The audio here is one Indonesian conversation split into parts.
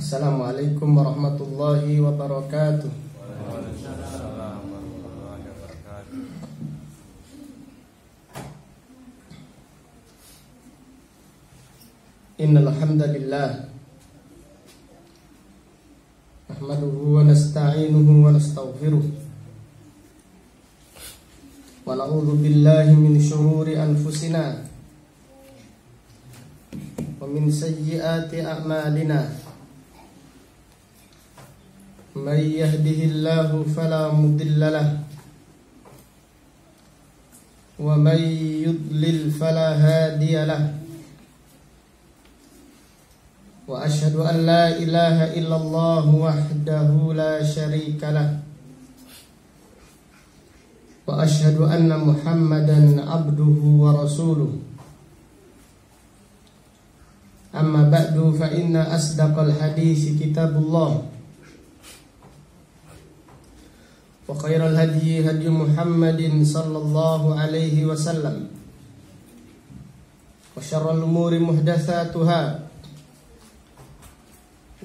Assalamualaikum warahmatullahi wabarakatuh. Waalaikumsalam warahmatullahi wabarakatuh. Innal hamdalillah nahmaduhu wa nasta'inuhu wa nastaghfiruh wa na'udzu billahi min shururi anfusina wa min sayyiati a'malina. Man yahdihillahu fala mudilla lahu wa man yudlil fala hadiya lahu. Wa ashhadu an la ilaha illallah wahdahu la syarika lah. Wa ashhadu anna Muhammadan abduhu wa rasuluh. Amma ba'du fa inna asdaqal hadisi kitabullah. Wa khairal hadyi hadyu Muhammadin sallallahu alaihi wasallam. Wa syarrul umuri muhdatsatuha.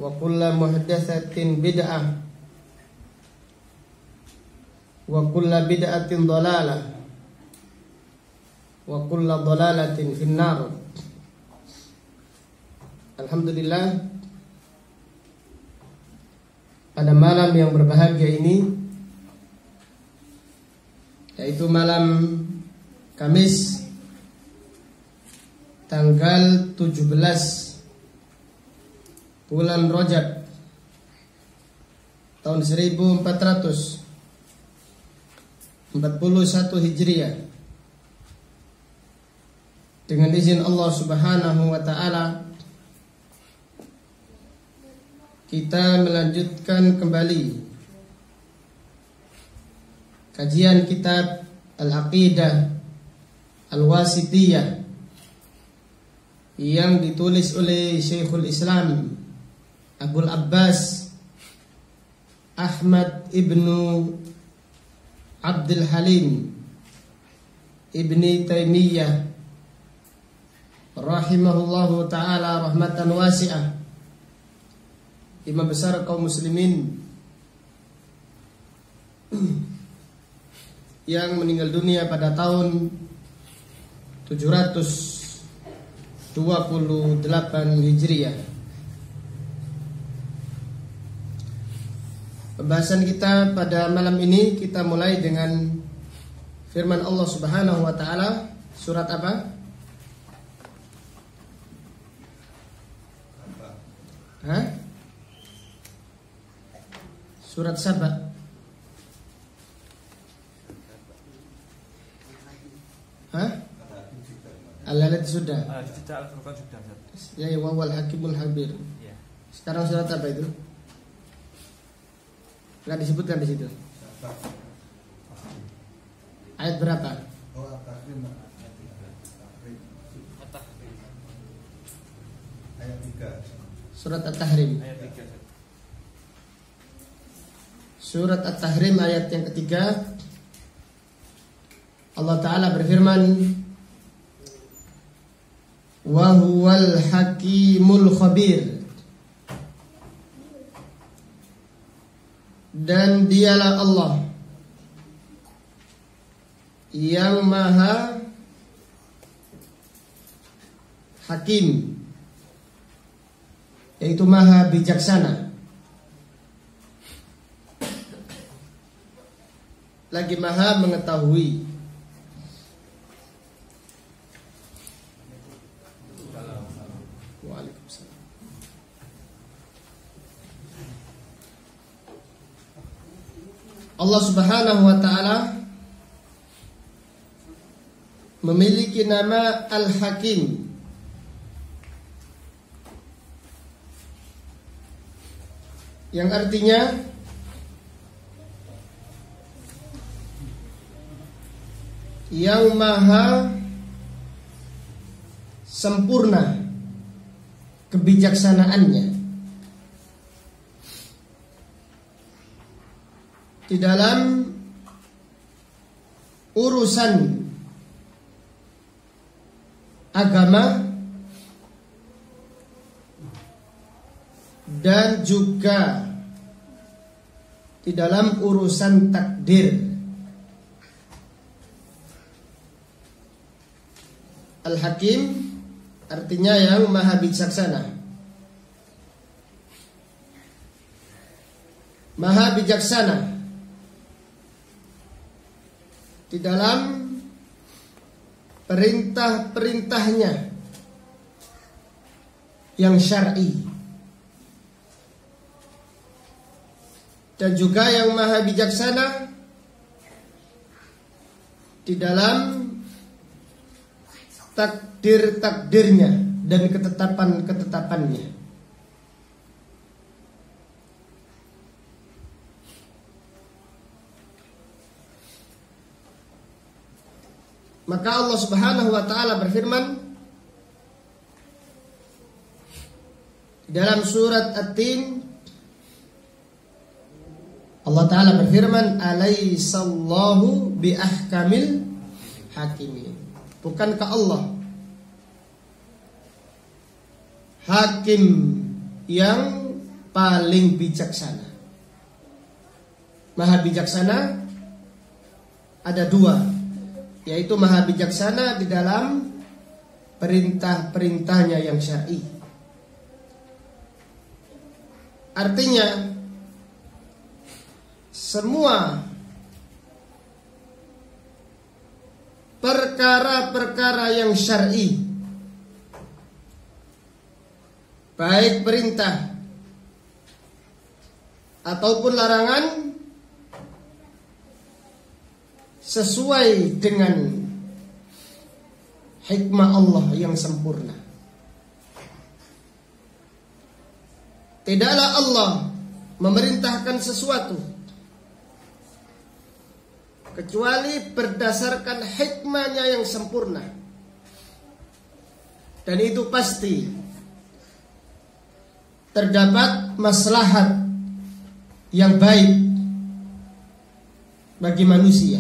Wa kullu muhdatsatin bid'ah. Wa kullu bid'atin dhalalah. Wa kullu dhalalatin finnar. Alhamdulillah, pada malam yang berbahagia ini, yaitu malam Kamis tanggal 17 bulan Rajab tahun 1441 Hijriah, dengan izin Allah Subhanahu wa taala kita melanjutkan kembali kajian kitab Al-Aqidah Al-Wasithiyah yang ditulis oleh Syekhul Islam Abul Abbas Ahmad ibnu Abdul Halim ibni Taimiyah rahimahullahu ta'ala rahmatan wasi'ah, imam besar kaum muslimin yang meninggal dunia pada tahun 728 Hijriah. Pembahasan kita pada malam ini kita mulai dengan firman Allah Subhanahu wa taala, surat apa? Surat Saba. Al-Lalad sudah. Al-Furqan sudah. Ya, wal hakimul habir. Ya. Sekarang surat apa itu? Enggak disebutkan di situ. Ayat berapa? Ayat 3. Surat At-Tahrim. Ayat 3. Surat At-Tahrim ayat yang ketiga. Allah Ta'ala berfirman, wa huwal hakimul khabir, dan dialah Allah yang maha hakim, yaitu maha bijaksana, lagi maha mengetahui. Allah Subhanahu wa ta'ala memiliki nama Al-Hakim, yang artinya yang maha sempurna kebijaksanaannya di dalam urusan agama dan juga di dalam urusan takdir. Al-Hakim artinya yang maha bijaksana. Maha bijaksana di dalam perintah-perintahnya yang syar'i, dan juga yang maha bijaksana di dalam takdir-takdirnya dan ketetapan-ketetapannya. Maka Allah Subhanahu wa taala berfirman dalam surat At-Tin, Allah taala berfirman, "Alaihissallahu biahkamil hakimin." Bukankah Allah hakim yang paling bijaksana? Maha bijaksana ada dua, yaitu maha bijaksana di dalam perintah-perintahnya yang syar'i. Artinya semua perkara-perkara yang syar'i, baik perintah ataupun larangan, sesuai dengan hikmah Allah yang sempurna. Tidaklah Allah memerintahkan sesuatu kecuali berdasarkan hikmahnya yang sempurna, dan itu pasti terdapat maslahat yang baik bagi manusia.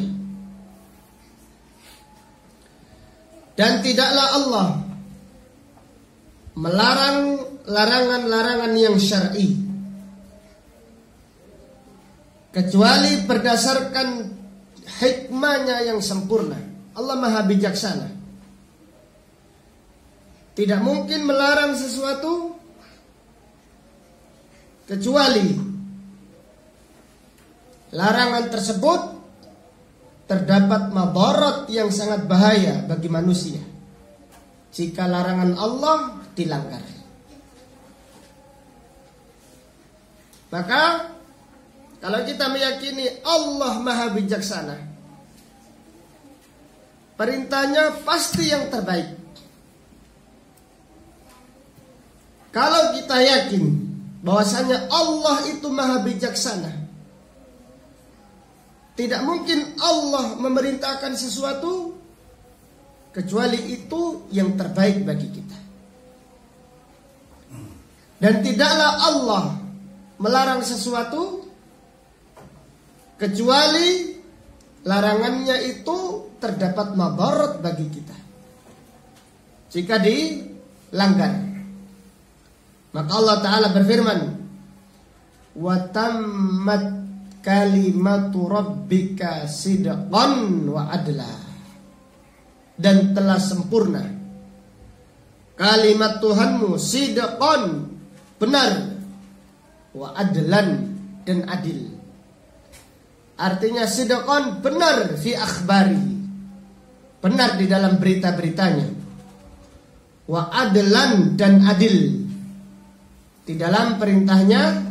Dan tidaklah Allah melarang larangan-larangan yang syar'i kecuali berdasarkan hikmahnya yang sempurna. Allah maha bijaksana. Tidak mungkin melarang sesuatu kecuali larangan tersebut terdapat madarat yang sangat bahaya bagi manusia jika larangan Allah dilanggar. Maka kalau kita meyakini Allah maha bijaksana, perintahnya pasti yang terbaik. Kalau kita yakin bahwasanya Allah itu maha bijaksana, tidak mungkin Allah memerintahkan sesuatu kecuali itu yang terbaik bagi kita. Dan tidaklah Allah melarang sesuatu kecuali larangannya itu terdapat madarat bagi kita jika dilanggar. Maka Allah Ta'ala berfirman, "Wa tammat kalimatu rabbika sidqan wa adla." Dan telah sempurna kalimat Tuhanmu sidqan, benar, wa adlan, dan adil. Artinya sidqan benar fi akhbari, benar di dalam berita-beritanya, wa adlan, dan adil di dalam perintahnya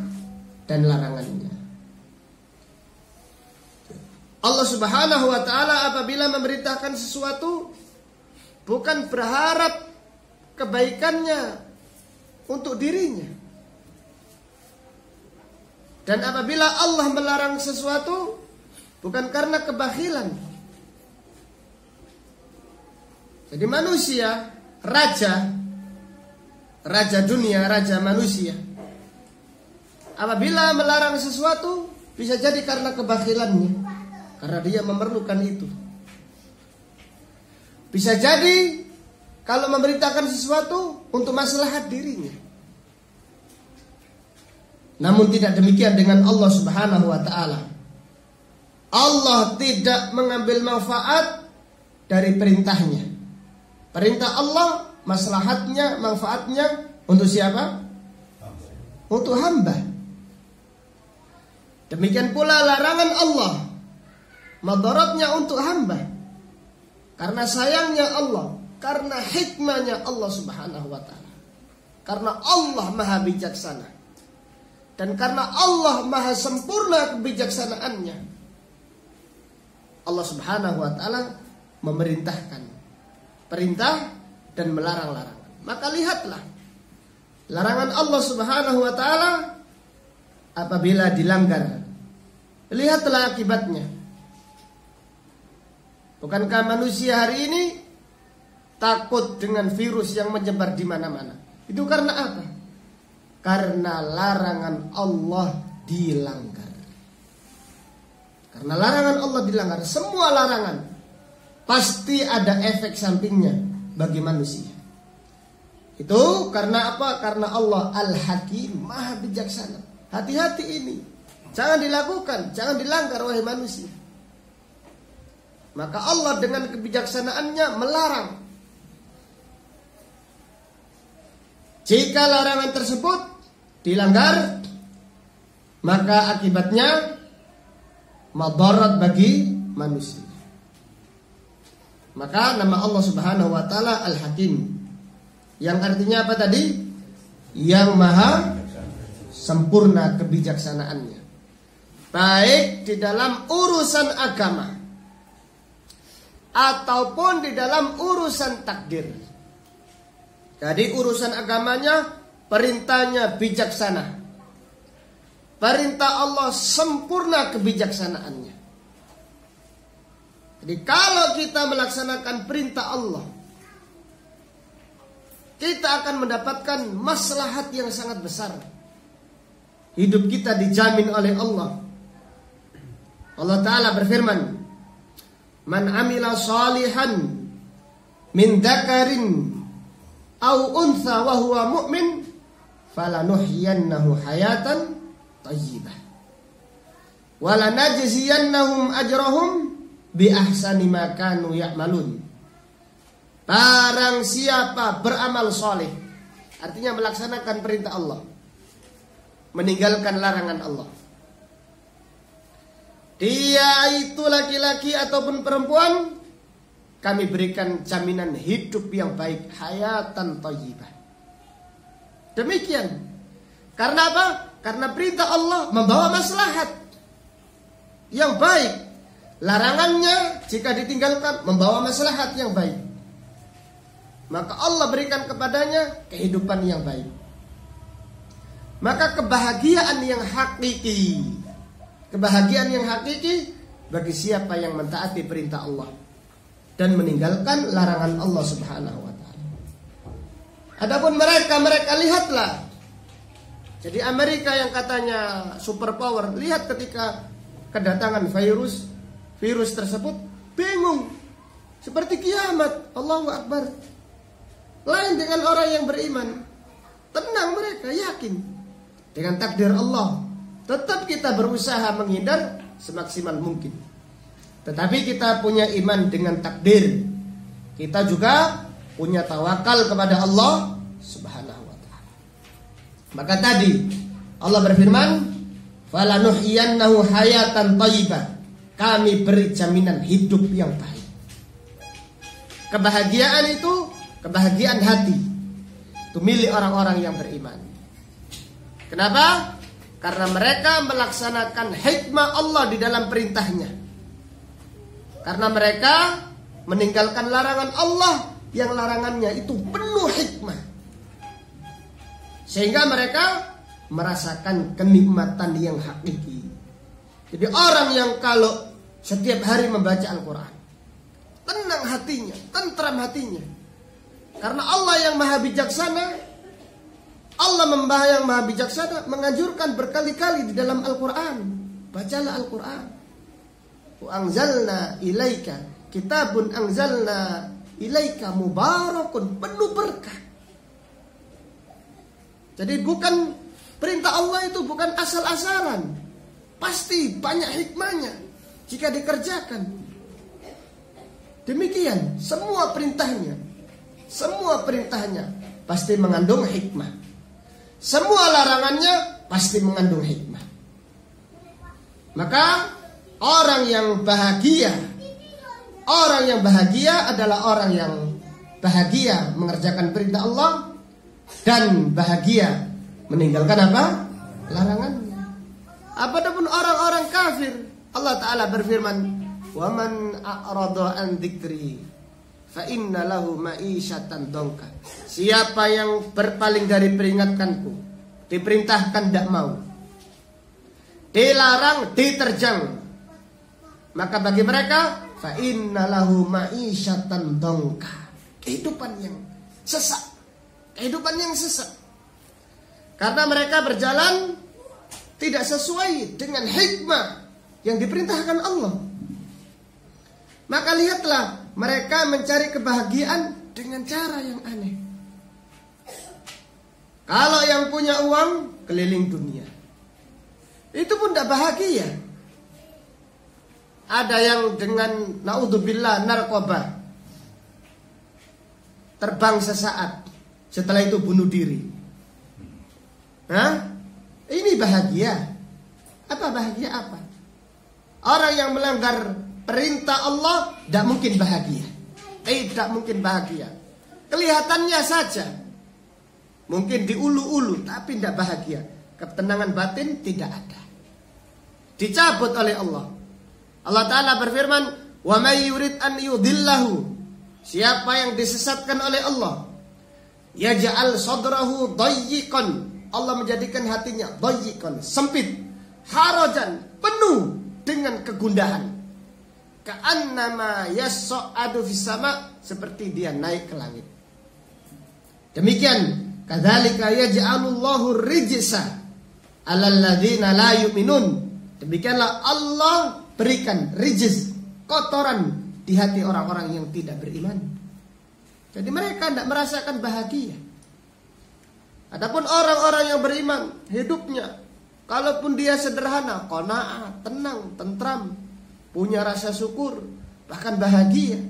dan larangannya. Allah Subhanahu wa ta'ala apabila memerintahkan sesuatu bukan berharap kebaikannya untuk dirinya. Dan apabila Allah melarang sesuatu bukan karena kebakhilan. Jadi manusia, raja dunia, raja manusia, apabila melarang sesuatu bisa jadi karena kebakhilannya, karena dia memerlukan itu. Bisa jadi kalau memerintahkan sesuatu untuk maslahat dirinya. Namun tidak demikian dengan Allah Subhanahu wa ta'ala. Allah tidak mengambil manfaat dari perintahnya. Perintah Allah, maslahatnya, manfaatnya untuk siapa? Untuk hamba. Demikian pula larangan Allah, madaratnya untuk hamba. Karena sayangnya Allah, karena hikmahnya Allah Subhanahu wa ta'ala. Karena Allah maha bijaksana. Dan karena Allah maha sempurna kebijaksanaannya, Allah Subhanahu wa ta'ala memerintahkan perintah dan melarang larangan. Maka lihatlah larangan Allah Subhanahu wa ta'ala apabila dilanggar, lihatlah akibatnya. Bukankah manusia hari ini takut dengan virus yang menyebar di mana-mana? Itu karena apa? Karena larangan Allah dilanggar. Karena larangan Allah dilanggar, semua larangan pasti ada efek sampingnya bagi manusia. Itu karena apa? Karena Allah Al-Hakim, maha bijaksana. Hati-hati ini, jangan dilakukan, jangan dilanggar wahai manusia. Maka Allah dengan kebijaksanaannya melarang. Jika larangan tersebut dilanggar, maka akibatnya madarat bagi manusia. Maka nama Allah Subhanahu wa ta'ala Al-Hakim, yang artinya apa tadi? Yang maha sempurna kebijaksanaannya, baik di dalam urusan agama ataupun di dalam urusan takdir. Jadi urusan agamanya, perintahnya bijaksana. Perintah Allah sempurna kebijaksanaannya. Jadi kalau kita melaksanakan perintah Allah, kita akan mendapatkan maslahat yang sangat besar. Hidup kita dijamin oleh Allah. Allah Ta'ala berfirman, "Man amila salihan min dzakarin aw untha wa huwa mu'min falanuhyiyannahu hayatan thayyibah wa lanajziyannahum ajrahum bi ahsani ma kanu ya'malun." Barang siapa beramal soleh, artinya melaksanakan perintah Allah, meninggalkan larangan Allah, dia itu laki-laki ataupun perempuan, kami berikan jaminan hidup yang baik, hayatan thayyibah. Demikian. Karena apa? Karena perintah Allah membawa maslahat yang baik. Larangannya jika ditinggalkan membawa maslahat yang baik. Maka Allah berikan kepadanya kehidupan yang baik. Maka kebahagiaan yang hakiki, kebahagiaan yang hakiki bagi siapa yang mentaati perintah Allah dan meninggalkan larangan Allah Subhanahu wa ta'ala. Adapun mereka lihatlah. Jadi Amerika yang katanya superpower, lihat ketika kedatangan virus tersebut, bingung. Seperti kiamat. Allahu Akbar. Lain dengan orang yang beriman. Tenang mereka, yakin dengan takdir Allah. Tetap kita berusaha menghindar semaksimal mungkin. Tetapi kita punya iman dengan takdir. Kita juga punya tawakal kepada Allah Subhanahu wa ta'ala. Maka tadi Allah berfirman, "Falanuhyiyannahu hayatan thayyibah." Kami beri jaminan hidup yang baik. Kebahagiaan itu kebahagiaan hati. Itu milik orang-orang yang beriman. Kenapa? Karena mereka melaksanakan hikmah Allah di dalam perintahnya. Karena mereka meninggalkan larangan Allah yang larangannya itu penuh hikmah. Sehingga mereka merasakan kenikmatan yang hakiki. Jadi orang yang kalau setiap hari membaca Al-Quran, tenang hatinya, tentram hatinya. Karena Allah yang maha bijaksana, Allah yang maha bijaksana menganjurkan berkali-kali di dalam Al-Quran. Bacalah Al-Quran. Anzalna ilaika kitabun anzalna ilaika mubarakun, penuh berkah. Jadi bukan Perintah Allah itu bukan asal-asalan. Pasti banyak hikmahnya jika dikerjakan. Demikian semua perintahnya pasti mengandung hikmah. Semua larangannya pasti mengandung hikmah. Maka orang yang bahagia adalah orang yang bahagia mengerjakan perintah Allah dan bahagia meninggalkan apa? Larangannya. Apapun orang-orang kafir, Allah Ta'ala berfirman, "Wa man a'rada an dzikri fa inna lahu ma'isyatan dongka." Siapa yang berpaling dari peringatkanku, diperintahkan tidak mau, dilarang, diterjang, maka bagi mereka fa inna lahu ma'isyatan dongka, kehidupan yang sesak. Karena mereka berjalan tidak sesuai dengan hikmah yang diperintahkan Allah. Maka lihatlah, mereka mencari kebahagiaan dengan cara yang aneh. Kalau yang punya uang keliling dunia, itu pun tidak bahagia. Ada yang dengan naudzubillah narkoba, terbang sesaat, setelah itu bunuh diri. Ini bahagia? Apa bahagia apa? Orang yang melanggar perintah Allah tidak mungkin bahagia. Tidak mungkin bahagia. Kelihatannya saja mungkin di ulu-ulu, tapi tidak bahagia. Ketenangan batin tidak ada. Dicabut oleh Allah. Allah Ta'ala berfirman, "Wa may yurid an yudillahu." Siapa yang disesatkan oleh Allah, yaj'al sadrahu dayyiqan, Allah menjadikan hatinya dayyiqan, sempit, harajan, penuh dengan kegundahan. Ka'annama yas'adu fis sama, seperti dia naik ke langit. Demikian, kadzalika yaj'alullahu rijsa 'alal ladzina la yu'minun. Demikianlah Allah berikan rijis, kotoran di hati orang-orang yang tidak beriman. Jadi mereka tidak merasakan bahagia. Adapun orang-orang yang beriman, hidupnya kalaupun dia sederhana, qanaah, tenang, tentram, punya rasa syukur, bahkan bahagia.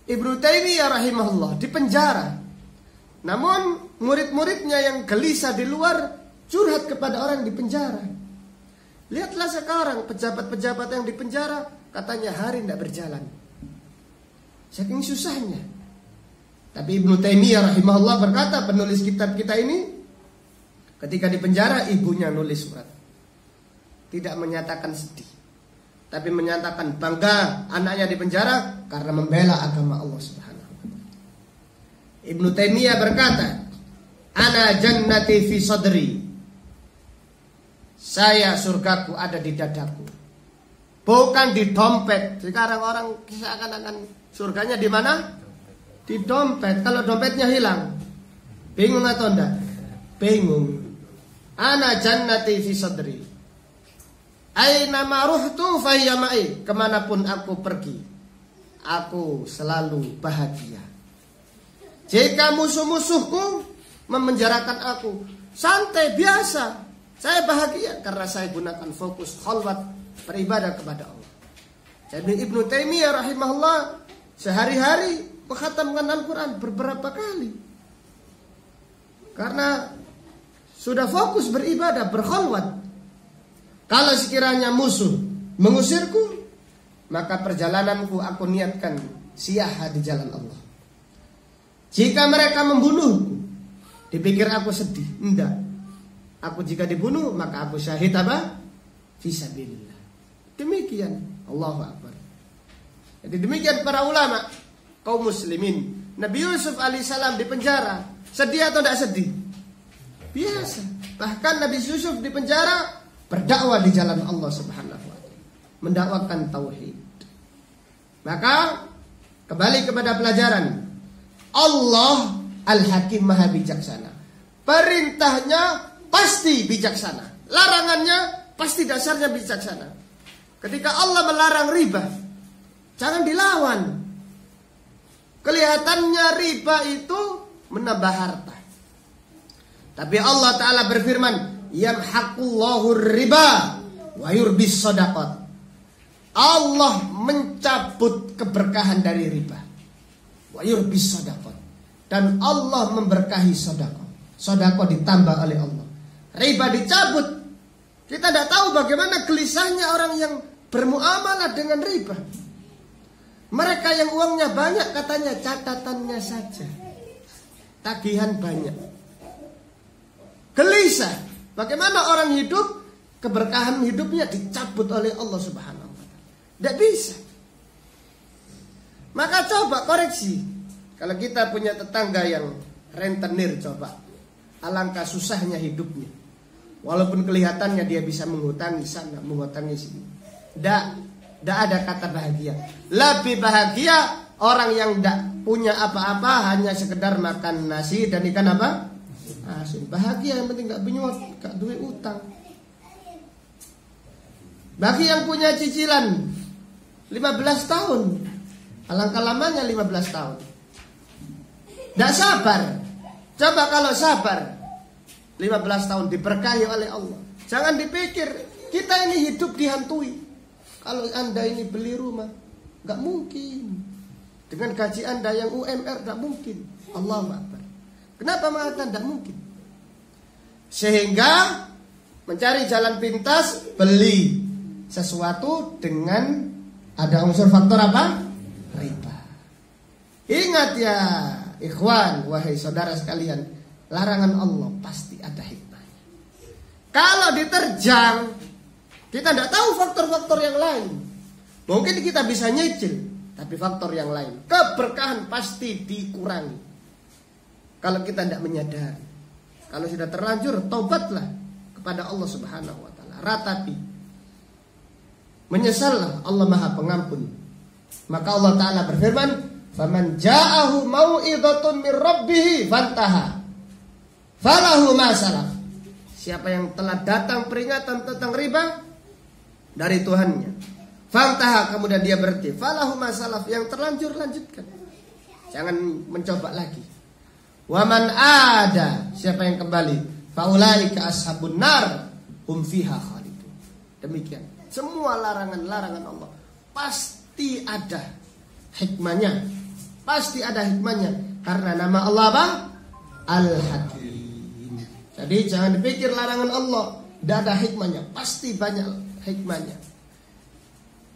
Ibnu Taimiyah rahimahullah di penjara. Namun murid-muridnya yang gelisah di luar curhat kepada orang di penjara. Lihatlah sekarang pejabat-pejabat yang di penjara, katanya hari tidak berjalan, saking susahnya. Tapi Ibnu Taimiyah rahimahullah berkata, penulis kitab kita ini, ketika di penjara ibunya nulis surat, tidak menyatakan sedih, tapi menyatakan bangga anaknya di penjara karena membela agama Allah Subhanahu wa taala. Ibnu Taimiyah berkata, "Ana jannati fi sadri." Saya, surgaku ada di dadaku, bukan di dompet. Sekarang orang seakan-akan surganya di mana? Di dompet. Kalau dompetnya hilang, bingung atau enggak? Bingung. Ana jannati fi sadri. Aina ma ruhtu fa hiya ma'i. Kemanapun aku pergi, aku selalu bahagia. Jika musuh-musuhku memenjarakan aku, santai, biasa, saya bahagia karena saya gunakan fokus khalwat, beribadah kepada Allah. Jadi Ibnu Taimiyah rahimahullah sehari-hari mengkhatamkan Al-Quran beberapa kali, karena sudah fokus beribadah, berkhalwat. Kalau sekiranya musuh mengusirku, maka perjalananku aku niatkan siaha di jalan Allah. Jika mereka membunuhku, dipikir aku sedih, enggak. Aku jika dibunuh, maka aku syahid apa? Fisabilillah. Demikian, Allahu Akbar. Jadi demikian para ulama, kaum muslimin. Nabi Yusuf alaihissalam di penjara, sedih atau tidak sedih? Biasa. Bahkan Nabi Yusuf di penjara berdakwah di jalan Allah Subhanahu wa taala, mendakwakan tauhid. Maka kembali kepada pelajaran, Allah Al-Hakim Maha Bijaksana. Perintahnya pasti bijaksana, larangannya pasti dasarnya bijaksana. Ketika Allah melarang riba, jangan dilawan. Kelihatannya riba itu menambah harta, Tapi Allah Ta'ala berfirman, yamhaqullahu riba wa yurbis shadaqat. Allah mencabut keberkahan dari riba. Wa yurbis shadaqat. Dan Allah memberkahi sedekah. Sedekah ditambah oleh Allah. Riba dicabut. Kita tidak tahu bagaimana gelisahnya orang yang bermuamalah dengan riba. Mereka yang uangnya banyak katanya catatannya saja. Tagihan banyak. Gelisah. Bagaimana orang hidup, keberkahan hidupnya dicabut oleh Allah Subhanahu wa ta'ala. Tidak bisa. Maka coba koreksi. Kalau kita punya tetangga yang rentenir, coba. Alangkah susahnya hidupnya. Walaupun kelihatannya dia bisa menghutangi sana, menghutangi sini. Tidak ada kata bahagia. Lebih bahagia orang yang tidak punya apa-apa, hanya sekedar makan nasi dan ikan apa? Asin. Bahagia, yang penting gak benyot, gak duit utang. Bagi yang punya cicilan 15 tahun, alangkah lamanya 15 tahun. Tidak sabar. Coba kalau sabar 15 tahun diberkahi oleh Allah. Jangan dipikir kita ini hidup dihantui. Kalau Anda ini beli rumah, gak mungkin. Dengan gaji Anda yang UMR gak mungkin. Allahu Akbar. Kenapa mengatakan tidak mungkin? Sehingga mencari jalan pintas, beli sesuatu dengan ada unsur faktor apa? Riba. Ingat ya ikhwan, wahai saudara sekalian, larangan Allah pasti ada hikmahnya. Kalau diterjang, kita tidak tahu faktor-faktor yang lain. Mungkin kita bisa nyicil, tapi faktor yang lain, keberkahan pasti dikurangi. Kalau kita tidak menyadari, kalau sudah terlanjur, taubatlah kepada Allah Subhanahu wa ta'ala. Ratapi, menyesallah, Allah Maha Pengampun. Maka Allah Ta'ala berfirman, faman ja'ahu mau'idhatun min rabbih fantaha falahu ma salaf. Siapa yang telah datang peringatan tentang riba dari Tuhannya, fantaha, kemudian dia berhenti, falahu ma salaf, yang terlanjur lanjutkan, jangan mencoba lagi. Waman ada, siapa yang kembali, faulaika ashabun nar hum fiha khalidun. Demikian. Semua larangan-larangan Allah pasti ada hikmahnya. Pasti ada hikmahnya. Karena nama Allah apa? Al-Hakim. Jadi jangan dipikir larangan Allah tidak ada hikmahnya. Pasti banyak hikmahnya.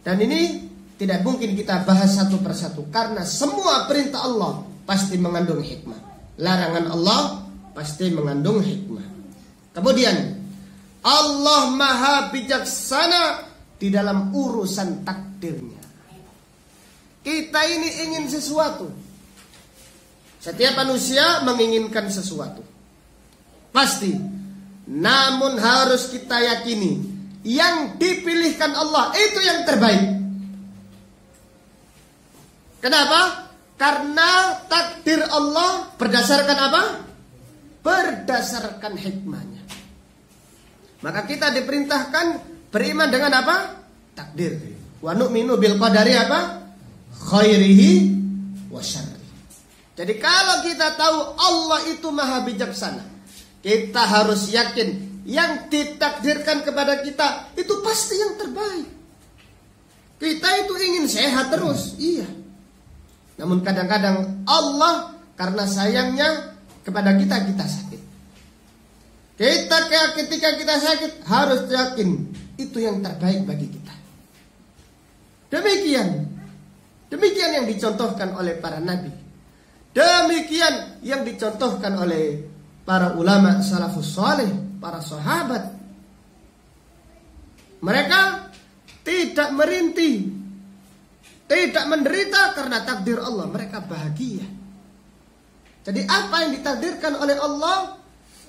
Dan ini tidak mungkin kita bahas satu persatu. Karena semua perintah Allah pasti mengandung hikmah. Larangan Allah pasti mengandung hikmah. Kemudian Allah Maha Bijaksana di dalam urusan takdirnya. Kita ini ingin sesuatu. Setiap manusia menginginkan sesuatu, pasti. Namun harus kita yakini, yang dipilihkan Allah itu yang terbaik. Kenapa? Karena takdir Allah berdasarkan apa? Berdasarkan hikmahnya. Maka kita diperintahkan beriman dengan apa? Takdir. Wa nu'minu bil qadari apa? Khairihi wa syarri. Jadi kalau kita tahu Allah itu Maha Bijaksana, kita harus yakin yang ditakdirkan kepada kita itu pasti yang terbaik. Kita itu ingin sehat terus, iya. Namun kadang-kadang Allah karena sayangnya kepada kita, kita sakit. Ketika kita sakit harus yakin itu yang terbaik bagi kita. Demikian yang dicontohkan oleh para nabi. Demikian yang dicontohkan oleh para ulama salafus saleh, para sahabat. Mereka tidak merintih, tidak menderita karena takdir Allah. Mereka bahagia. Jadi apa yang ditakdirkan oleh Allah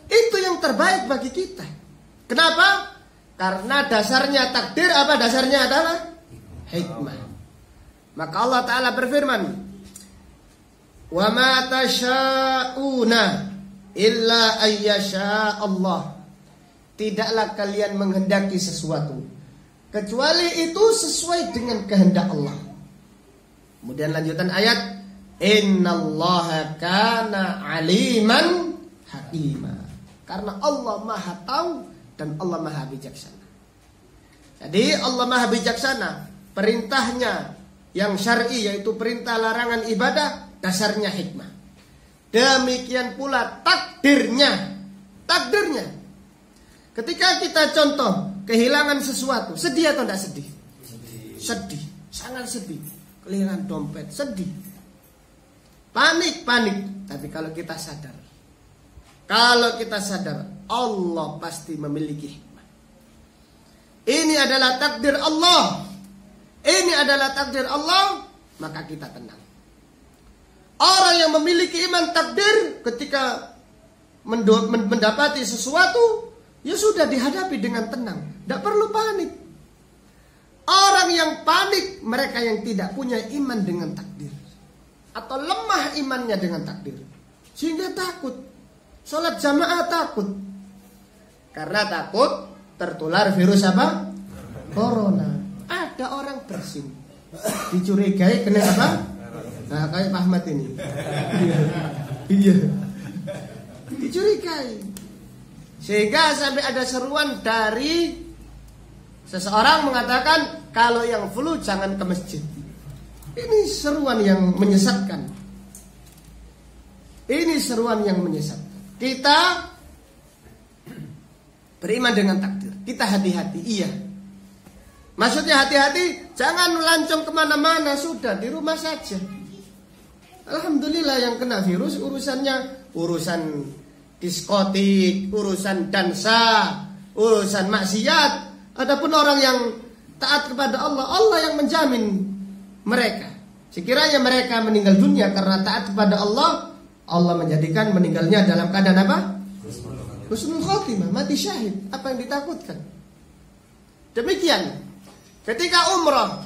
itu yang terbaik bagi kita. Kenapa? Karena dasarnya takdir apa? Dasarnya adalah hikmah. Maka Allah Ta'ala berfirman, wa ma tasha'una illa ayyasha Allah. Tidaklah kalian menghendaki sesuatu kecuali itu sesuai dengan kehendak Allah. Kemudian lanjutan ayat, innallaha kana aliman hakima. Karena Allah Maha tahu dan Allah Maha bijaksana. Jadi Allah Maha bijaksana, perintahnya yang syar'i yaitu perintah larangan ibadah dasarnya hikmah. Demikian pula takdirnya. Ketika kita contoh kehilangan sesuatu, sedih atau tidak sedih? Sedih, sangat sedih. Kehilangan dompet, sedih. Panik. Tapi kalau kita sadar, Allah pasti memiliki hikmah. Ini adalah takdir Allah. Maka kita tenang. Orang yang memiliki iman takdir ketika mendapati sesuatu, ya sudah dihadapi dengan tenang, tidak perlu panik. Orang yang panik mereka yang tidak punya iman dengan takdir atau lemah imannya dengan takdir, sehingga takut sholat jamaah, takut karena takut tertular virus apa? Corona. Ada orang bersin dicurigai kena apa? Nah, kayak Pak Ahmad ini. Iya. Dicurigai. Sehingga sampai ada seruan dari seseorang mengatakan kalau yang flu jangan ke masjid. Ini seruan yang menyesatkan. Kita beriman dengan takdir. Kita hati-hati, iya. Maksudnya hati-hati, jangan melancong kemana-mana, sudah di rumah saja. Alhamdulillah yang kena virus urusan diskotik, urusan dansa, urusan maksiat. Adapun orang yang taat kepada Allah, Allah yang menjamin mereka. Sekiranya mereka meninggal dunia karena taat kepada Allah, Allah menjadikan meninggalnya dalam keadaan apa? Husnul khotimah, mati syahid. Apa yang ditakutkan? Demikian. Ketika umrah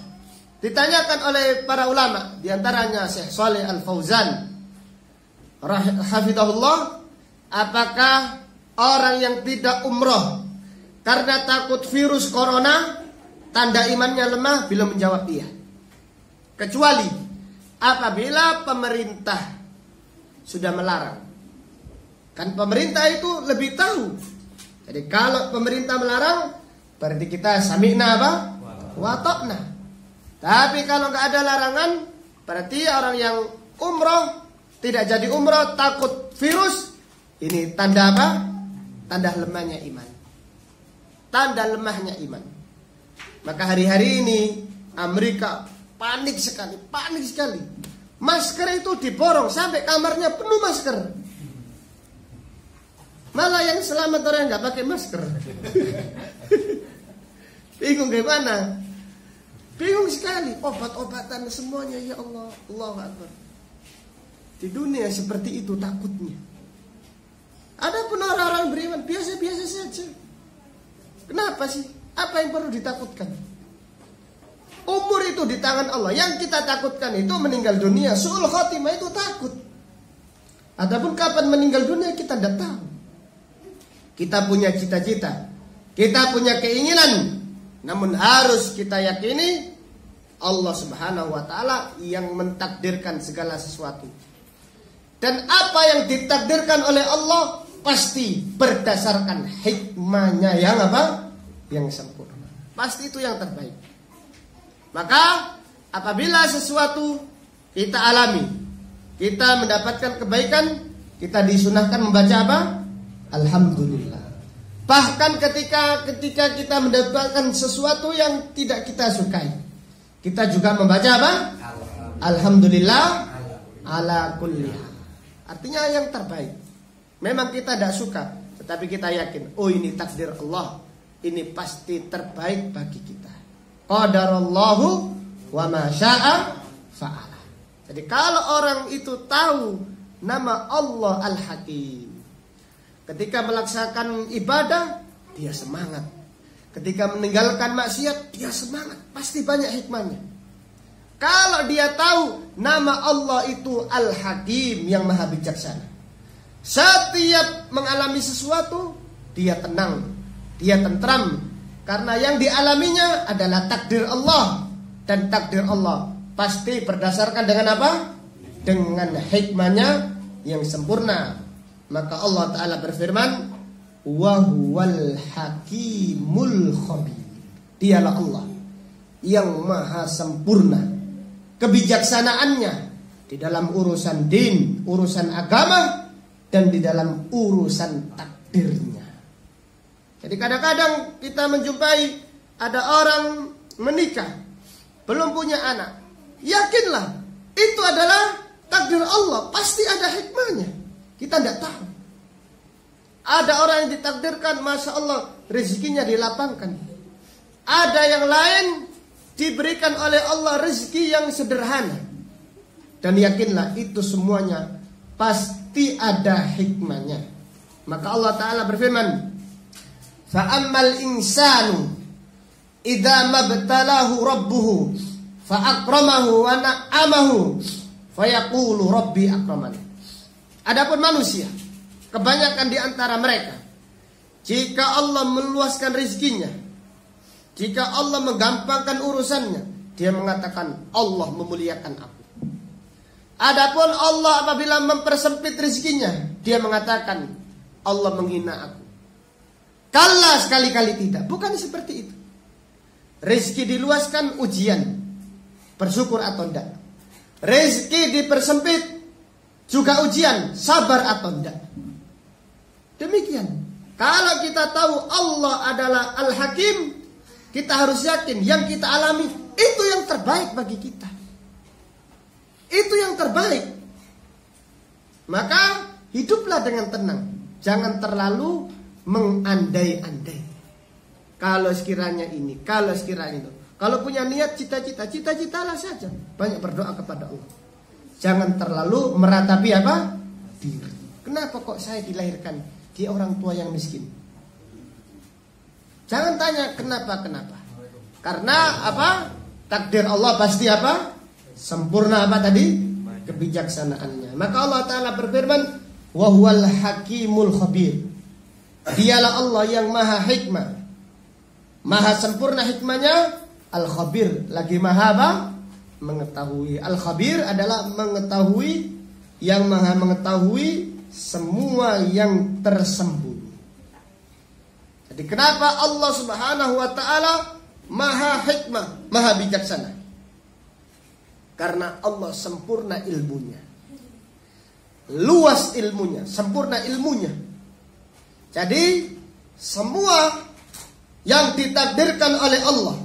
ditanyakan oleh para ulama, diantaranya Syekh Shalih Al-Fauzan hafidhahullah, apakah orang yang tidak umrah karena takut virus corona tanda imannya lemah? Beliau menjawab iya, kecuali apabila pemerintah sudah melarang. Kan pemerintah itu lebih tahu. Jadi kalau pemerintah melarang, berarti kita sami'na apa? Watokna. Tapi kalau nggak ada larangan, berarti orang yang umroh tidak jadi umroh takut virus. Ini tanda apa? Tanda lemahnya iman. Maka hari-hari ini Amerika panik sekali. Masker itu diborong sampai kamarnya penuh masker. Malah yang selamat orang nggak pakai masker. Bingung gimana? Bingung sekali. Obat-obatan semuanya, ya Allah, Allahu Akbar. Di dunia seperti itu takutnya. Adapun orang-orang beriman biasa-biasa saja. Kenapa sih? Apa yang perlu ditakutkan? Umur itu di tangan Allah. Yang kita takutkan itu meninggal dunia, su'ul khotimah, itu takut. Adapun kapan meninggal dunia kita tidak tahu. Kita punya cita-cita, kita punya keinginan, namun harus kita yakini Allah Subhanahu wa ta'ala yang mentakdirkan segala sesuatu. Dan apa yang ditakdirkan oleh Allah pasti berdasarkan hikmahnya yang apa? Yang sempurna. Pasti itu yang terbaik. Maka apabila sesuatu kita alami, kita mendapatkan kebaikan, kita disunahkan membaca apa? Alhamdulillah. Bahkan ketika kita mendapatkan sesuatu yang tidak kita sukai, kita juga membaca apa? Alhamdulillah ala kulli hal. Artinya yang terbaik. Memang kita tidak suka, tetapi kita yakin, oh ini takdir Allah, ini pasti terbaik bagi kita. Qadarallahu wa ma syaa fa'ala. Jadi kalau orang itu tahu nama Allah Al-Hakim, ketika melaksanakan ibadah dia semangat, ketika meninggalkan maksiat dia semangat, pasti banyak hikmahnya. Kalau dia tahu nama Allah itu Al-Hakim yang maha bijaksana, setiap mengalami sesuatu dia tenang, dia tentram, karena yang dialaminya adalah takdir Allah. Dan takdir Allah pasti berdasarkan dengan apa? Dengan hikmahnya yang sempurna. Maka Allah Ta'ala berfirman, wa huwal hakimul khabir. Dialah Allah yang maha sempurna kebijaksanaannya di dalam urusan din, urusan agama, dan di dalam urusan takdirnya. Jadi kadang-kadang kita menjumpai ada orang menikah, belum punya anak. Yakinlah itu adalah takdir Allah, pasti ada hikmahnya. Kita tidak tahu. Ada orang yang ditakdirkan, Masya Allah, rezekinya dilapangkan. Ada yang lain diberikan oleh Allah rezeki yang sederhana. Dan yakinlah itu semuanya pasti ada hikmahnya. Maka Allah Ta'ala berfirman, fa'ammal insanu idza mabtalahu rabbuhu fa'akramahu wa na'amahu fayaqulu rabbi akraman. Adapun manusia, kebanyakan di antara mereka, jika Allah meluaskan rezekinya, jika Allah menggampangkan urusannya, dia mengatakan Allah memuliakan aku. Adapun Allah apabila mempersempit rezekinya, dia mengatakan Allah menghina aku. Kalla, sekali-kali tidak. Bukan seperti itu. Rezeki diluaskan, ujian, bersyukur atau tidak. Rezeki dipersempit, juga ujian, sabar atau tidak. Demikian. Kalau kita tahu Allah adalah Al-Hakim, kita harus yakin yang kita alami itu yang terbaik bagi kita. Itu yang terbaik. Maka hiduplah dengan tenang. Jangan terlalu mengandai-andai. Kalau sekiranya ini, kalau sekiranya itu. Kalau punya niat cita-citalah saja. Banyak berdoa kepada Allah. Jangan terlalu meratapi apa? Diri. Kenapa kok saya dilahirkan di orang tua yang miskin? Jangan tanya kenapa. Karena apa? Takdir Allah pasti apa? Sempurna apa tadi? Kebijaksanaannya. Maka Allah Ta'ala berfirman, wa huwal hakimul khabir. Dialah Allah yang maha hikmah, maha sempurna hikmahnya. Al-khabir, lagi maha apa? Mengetahui. Al-khabir adalah mengetahui, yang maha mengetahui semua yang tersembunyi. Jadi kenapa Allah Subhanahu wa ta'ala maha hikmah, maha bijaksana? Karena Allah sempurna ilmunya, luas ilmunya, sempurna ilmunya. Jadi semua yang ditakdirkan oleh Allah,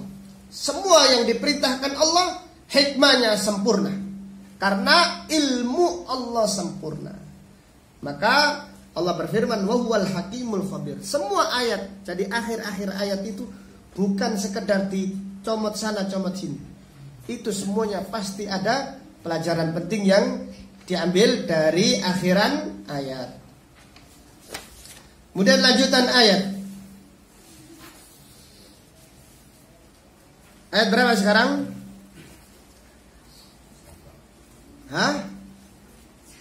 semua yang diperintahkan Allah, hikmahnya sempurna. Karena ilmu Allah sempurna. Maka Allah berfirman, wa huwal hakimul khabir. Semua ayat, jadi akhir-akhir ayat itu bukan sekedar dicomot sana, comot sini. Itu semuanya pasti ada pelajaran penting yang diambil dari akhiran ayat. Kemudian lanjutan ayat. Ayat berapa sekarang?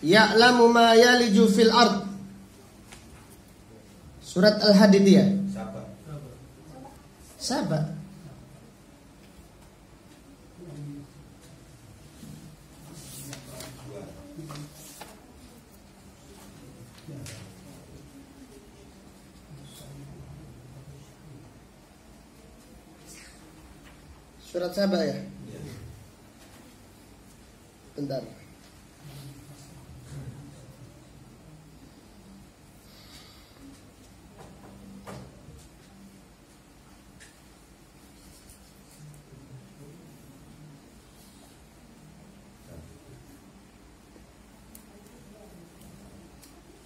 Ya'lamu ma yaliju fil ard. Surat Al-Hadid ya? Saba. Surat Saba ya? Bentar.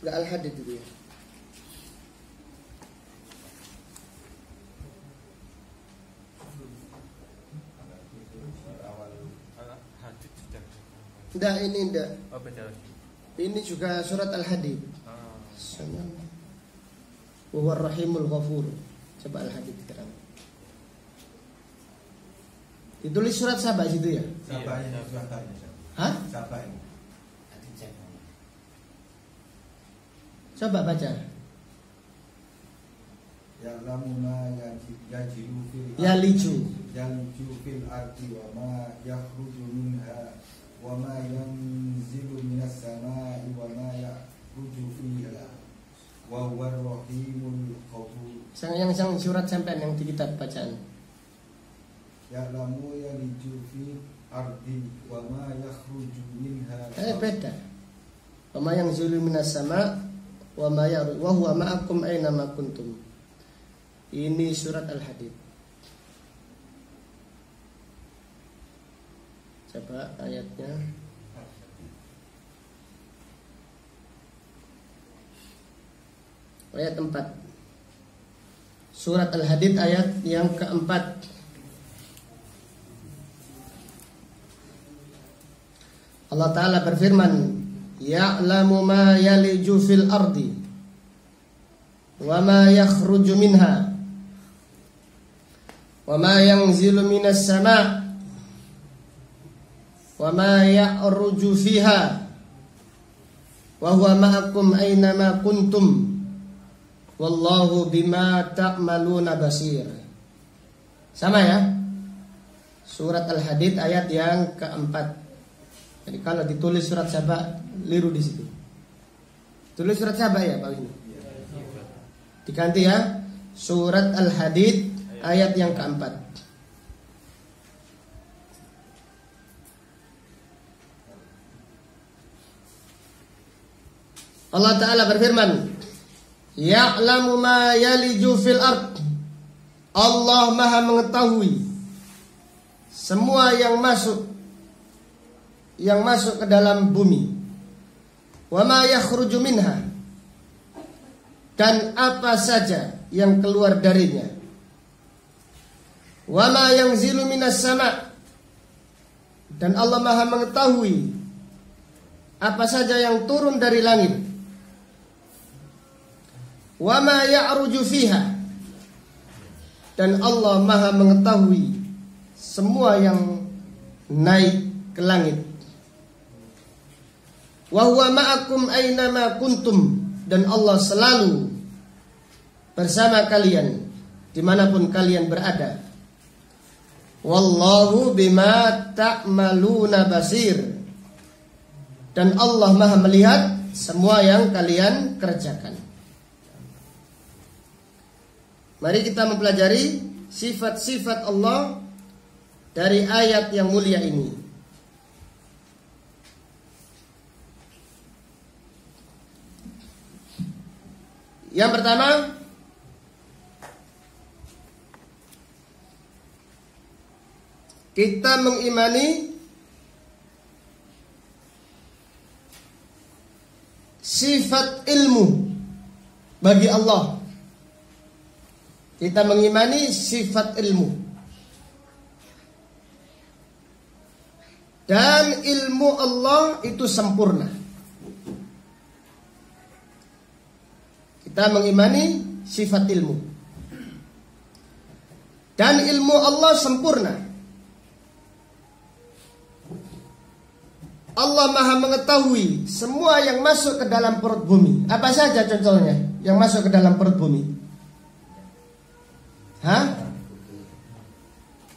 Enggak Al-Hadid itu ya? Enggak, ini enggak. Oh, beda lagi. Ini juga surat Al-Hadid. Wa rahimul ghafur. Coba Al-Hadid sekarang. Ditulis surat Saba situ ya? Saba ini surat apa? Hah? Saba ini. Coba baca. Ya'lamu ma Yaliju fil ardi wa ma yakhruju minha wa ma yanzilu minas samai wa ma yakhruju fiha wa huwa rahimul ghafur. Yang surat sampean yang di kitab bacaan. Ya'lamu yaliju fil ardi wa ma yakhruju minha. Beda. Wa ma yanzilu minas sama wa ma ya'ruju wa huwa ma'akum aina ma kuntum. Ini surat Al-Hadid. Coba ayatnya. Ayat 4. Surat Al-Hadid ayat yang keempat. Allah Ta'ala berfirman, Ya'lamu ma yaliju fil ardi wa ma yakhruju minha wa ma yanzilu minas sama' wa ma ya'ruju fiha wa huwa ma'akum aina ma kuntum wallahu bima ta'maluna basir. Sama ya? Surat Al-Hadid ayat yang keempat. Jadi kalau ditulis surat Saba, liru di situ. Tulis surat Saba ya Pak Wisnu? Diganti ya. Surat Al-Hadid ayat yang keempat. Allah Ta'ala berfirman, Ya'lamu ma yaliju fil ard. Allah Maha mengetahui semua yang masuk ke dalam bumi. Wa ma yakhruju minha, dan apa saja yang keluar darinya. Wa ma yanzilu minas sama', dan Allah Maha mengetahui apa saja yang turun dari langit. Wa ma ya'ruju fiha, dan Allah Maha mengetahui semua yang naik ke langit. Wa huwa ma'akum aina ma kuntum, dan Allah selalu bersama kalian dimanapun kalian berada. Wallahu bima ta'maluna basir, dan Allah Maha melihat semua yang kalian kerjakan. Mari kita mempelajari sifat-sifat Allah dari ayat yang mulia ini. Yang pertama, kita mengimani sifat ilmu bagi Allah. Kita mengimani sifat ilmu. Dan ilmu Allah itu sempurna. Kita mengimani sifat ilmu. Dan ilmu Allah sempurna. Allah Maha mengetahui semua yang masuk ke dalam perut bumi. Apa saja contohnya yang masuk ke dalam perut bumi?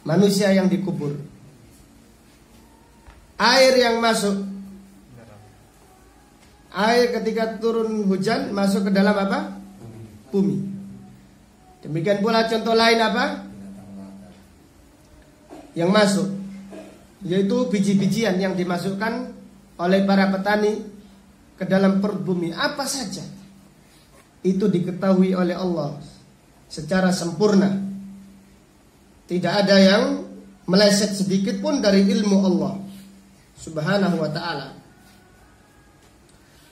Manusia yang dikubur. Air yang masuk. Air ketika turun hujan masuk ke dalam apa? Bumi. Demikian pula contoh lain apa? Yang masuk, yaitu biji-bijian yang dimasukkan oleh para petani ke dalam perut bumi. Apa saja itu diketahui oleh Allah secara sempurna. Tidak ada yang meleset sedikit pun dari ilmu Allah Subhanahu wa ta'ala.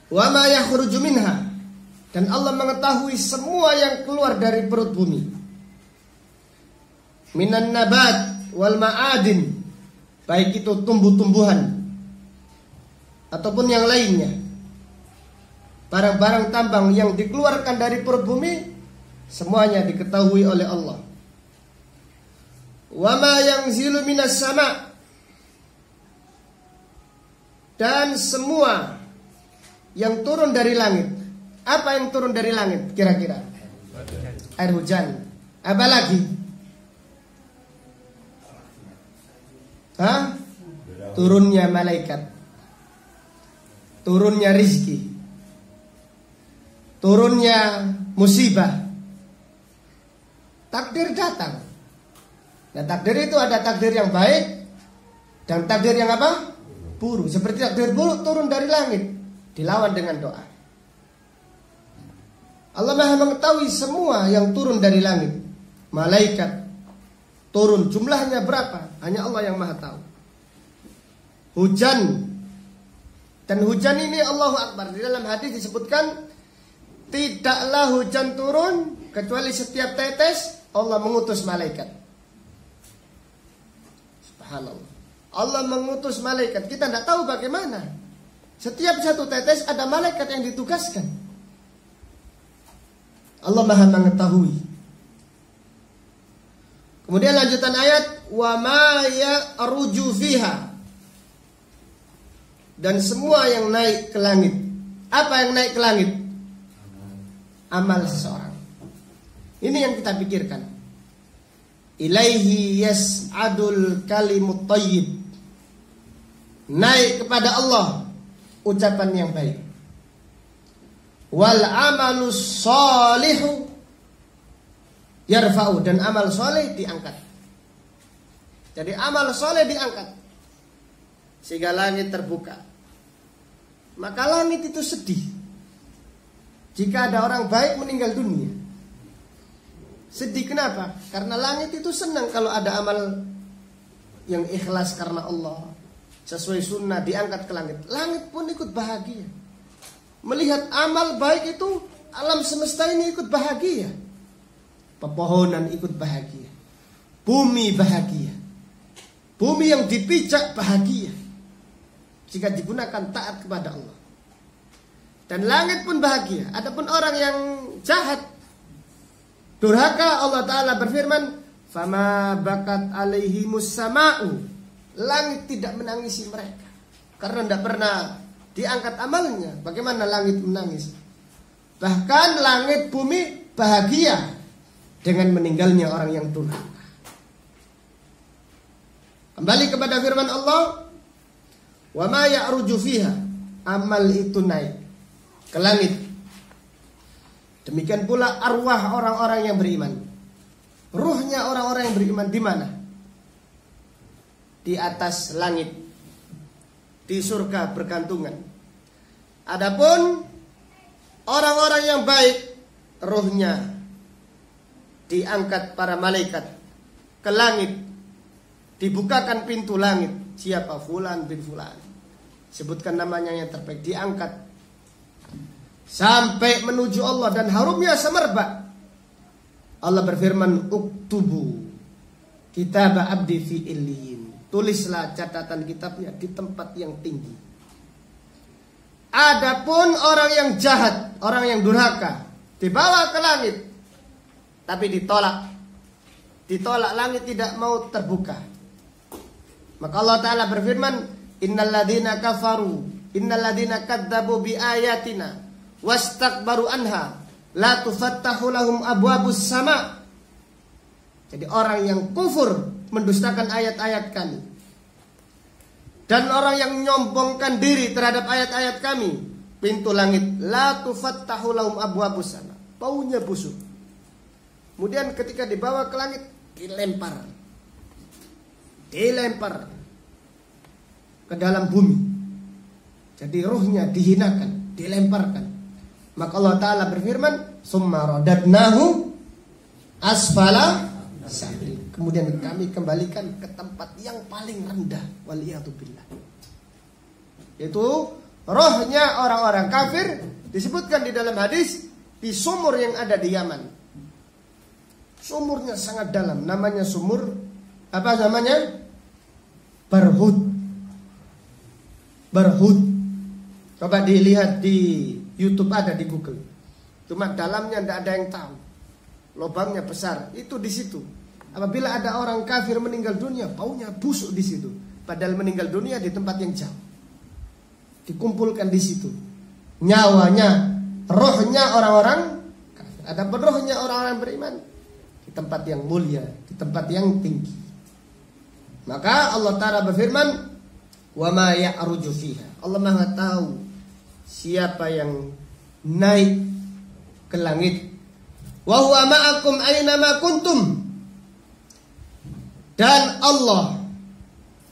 Wa ma yakhruju minha, dan Allah mengetahui semua yang keluar dari perut bumi. Minan nabat wal ma'adin, baik itu tumbuh-tumbuhan ataupun yang lainnya. Barang-barang tambang yang dikeluarkan dari perut bumi, semuanya diketahui oleh Allah. Wa ma yanzilu minas sama', dan semua yang turun dari langit. Apa yang turun dari langit kira-kira? Air hujan. Apa lagi? Turunnya malaikat, turunnya rizki. turunnya musibah, takdir datang. Nah, takdir itu ada takdir yang baik dan takdir yang apa? Buruk. Seperti takdir buruk turun dari langit, dilawan dengan doa. Allah Maha mengetahui semua yang turun dari langit. Malaikat turun, jumlahnya berapa? Hanya Allah yang Maha tahu. Hujan, dan hujan ini Allahu Akbar. Di dalam hadis disebutkan, tidaklah hujan turun kecuali setiap tetes Allah mengutus malaikat. Subhanallah. Allah mengutus malaikat. Kita tidak tahu bagaimana. Setiap satu tetes ada malaikat yang ditugaskan. Allah Maha mengetahui. Kemudian lanjutan ayat, wa ma ya'ruju fiha, dan semua yang naik ke langit. Apa yang naik ke langit? Amal seseorang. Ini yang kita pikirkan. Ilaihi yas'adul kalimut thayyib. Naik kepada Allah ucapan yang baik. Wal amalus shalihu yarfa'u, dan amal soleh diangkat. Jadi amal soleh diangkat sehingga langit terbuka. Maka langit itu sedih jika ada orang baik meninggal dunia. Sedih kenapa? Karena langit itu senang kalau ada amal yang ikhlas karena Allah, sesuai sunnah, diangkat ke langit. Langit pun ikut bahagia melihat amal baik itu. Alam semesta ini ikut bahagia. Pepohonan ikut bahagia, bumi bahagia, bumi yang dipijak bahagia jika digunakan taat kepada Allah. Dan langit pun bahagia. Adapun orang yang jahat, durhaka, Allah Ta'ala berfirman, fama bakat alaihimus sama'u, langit tidak menangisi mereka karena tidak pernah diangkat amalnya. Bagaimana langit menangis? Bahkan langit bumi bahagia dengan meninggalnya orang yang durhaka. Kembali kepada firman Allah, wa ma ya'ruju fiha, amal itu naik ke langit. Demikian pula arwah orang-orang yang beriman. Ruhnya orang-orang yang beriman di mana? Di atas langit, di surga bergantungan. Adapun orang-orang yang baik, ruhnya diangkat para malaikat ke langit, dibukakan pintu langit. Siapa? Fulan bin Fulan, sebutkan namanya yang terbaik, diangkat sampai menuju Allah dan harumnya semerbak. Allah berfirman, uktubu kitab abdi fi illiyin, tulislah catatan kitabnya di tempat yang tinggi. Adapun orang yang jahat, orang yang durhaka, dibawa ke langit tapi ditolak. Ditolak, langit tidak mau terbuka. Maka Allah Ta'ala berfirman, innal ladzina kafaru, innal ladzina kadzabu bi ayatina wastakbaru anha la tufattahu lahum abwabus sama. Jadi orang yang kufur, mendustakan ayat-ayat kami, dan orang yang menyombongkan diri terhadap ayat-ayat kami, pintu langit la tufattahu lahum abwabus sama, baunya busuk. Kemudian ketika dibawa ke langit, dilempar ke dalam bumi. Jadi ruhnya dihinakan, dilemparkan. Maka Allah Ta'ala berfirman, summa radadnahu asfala safilin. Kemudian kami kembalikan ke tempat yang paling rendah. Waliyatubillah. Itu rohnya orang-orang kafir disebutkan di dalam hadis di sumur yang ada di Yaman. Sumurnya sangat dalam, namanya sumur apa namanya? Barhud. Coba dilihat di YouTube, ada di Google. Cuma dalamnya tidak ada yang tahu. Lubangnya besar, itu di situ. Apabila ada orang kafir meninggal dunia, baunya busuk di situ. Padahal meninggal dunia di tempat yang jauh. Dikumpulkan di situ. Nyawanya, rohnya orang-orang kafir. Adapun rohnya orang-orang beriman di tempat yang mulia, di tempat yang tinggi. Maka Allah Ta'ala berfirman, wa ma ya'ruju fiha. Allah Maha tahu siapa yang naik ke langit. Wa huwa ma'akum aina ma kuntum. Dan Allah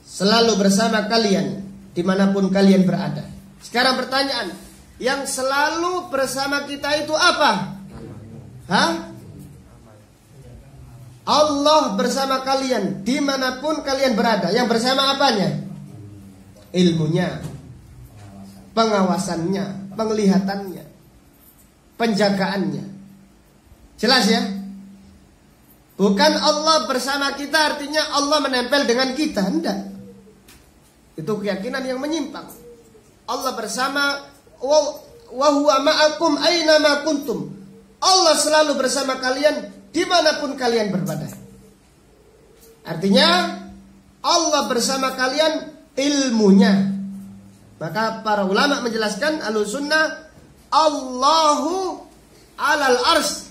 selalu bersama kalian dimanapun kalian berada. Sekarang pertanyaan, yang selalu bersama kita itu apa? Hah? Allah bersama kalian dimanapun kalian berada. Yang bersama apanya? Ilmunya, pengawasannya, penglihatannya, penjagaannya. Jelas ya? Bukan Allah bersama kita artinya Allah menempel dengan kita. Tidak. Itu keyakinan yang menyimpang. Allah bersama, wa huwa ma'akum aina ma kuntum. Allah selalu bersama kalian dimanapun kalian berada. Artinya Allah bersama kalian ilmunya. Maka para ulama menjelaskan Ahlussunnah, Allahu alal ars